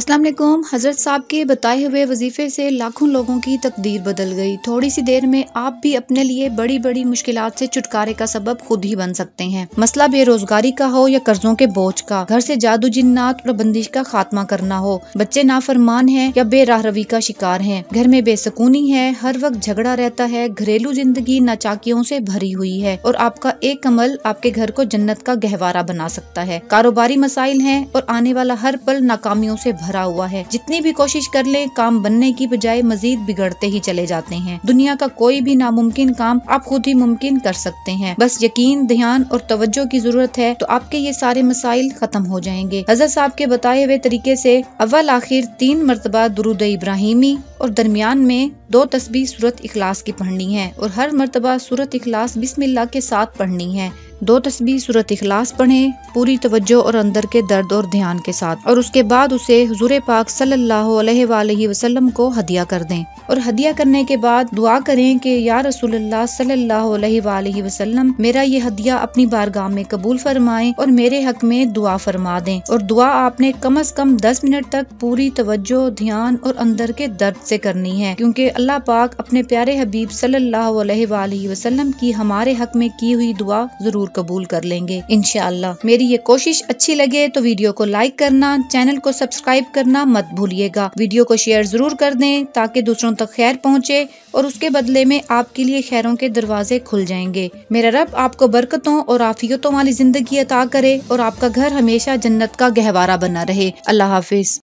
अस्सलाम वालेकुम। हज़रत साहब के बताए हुए वजीफ़े से लाखों लोगों की तकदीर बदल गई। थोड़ी सी देर में आप भी अपने लिए बड़ी बड़ी मुश्किलात से छुटकारे का सबब खुद ही बन सकते हैं। मसला बेरोजगारी का हो या कर्जों के बोझ का, घर से जादू जिन्नात और बंदिश का खात्मा करना हो, बच्चे नाफरमान हैं या बेराह रवी का शिकार हैं, घर में बेसकूनी है, हर वक्त झगड़ा रहता है, घरेलू जिंदगी नाचाकियों से भरी हुई है और आपका एक अमल आपके घर को जन्नत का गहवारा बना सकता है। कारोबारी मसाइल हैं और आने वाला हर पल नाकामियों से भरा हुआ है। जितनी भी कोशिश कर लें, काम बनने की बजाय मजीद बिगड़ते ही चले जाते हैं। दुनिया का कोई भी नामुमकिन काम आप खुद ही मुमकिन कर सकते हैं। बस यकीन, ध्यान और तवज्जो की जरूरत है तो आपके ये सारे मसाइल खत्म हो जाएंगे। हज़रत साहब के बताए हुए तरीके से अव्वल आखिर 3 मरतबा दुरूद इब्राहिमी और दरमियान में 2 तस्बीह सूरत इखलास की पढ़नी है और हर मरतबा सूरत इखलास बिस्मिल्लाह के साथ पढ़नी है। 2 तस्बीह सूरत इखलास पढ़ें पूरी तवज्जो और अंदर के दर्द और ध्यान के साथ, और उसके बाद उसे हुजूर पाक सल्लल्लाहु अलैहि वसल्लम को हदिया कर दें। और हदिया करने के बाद दुआ करें कि या रसूलुल्लाह सल्लल्लाहु अलैहि वसल्लम, मेरा ये हदिया अपनी बारगाह में कबूल फरमाएं और मेरे हक में दुआ फरमा दें। और दुआ आपने कम से कम 10 मिनट तक पूरी तवज्जो, ध्यान और अंदर के दर्द से करनी है, क्योंकि अल्लाह पाक अपने प्यारे हबीब सल्लल्लाहु अलैहि वसल्लम की हमारे हक में की हुई दुआ जरूर कबूल कर लेंगे इंशाअल्लाह। मेरी ये कोशिश अच्छी लगे तो वीडियो को लाइक करना, चैनल को सब्सक्राइब करना मत भूलिएगा। वीडियो को शेयर जरूर कर दें ताकि दूसरों तक खैर पहुँचे और उसके बदले में आपके लिए खैरों के दरवाजे खुल जाएंगे। मेरा रब आपको बरकतों और आफियतों वाली जिंदगी अता करे और आपका घर हमेशा जन्नत का गहवारा बना रहे। अल्लाह हाफिज।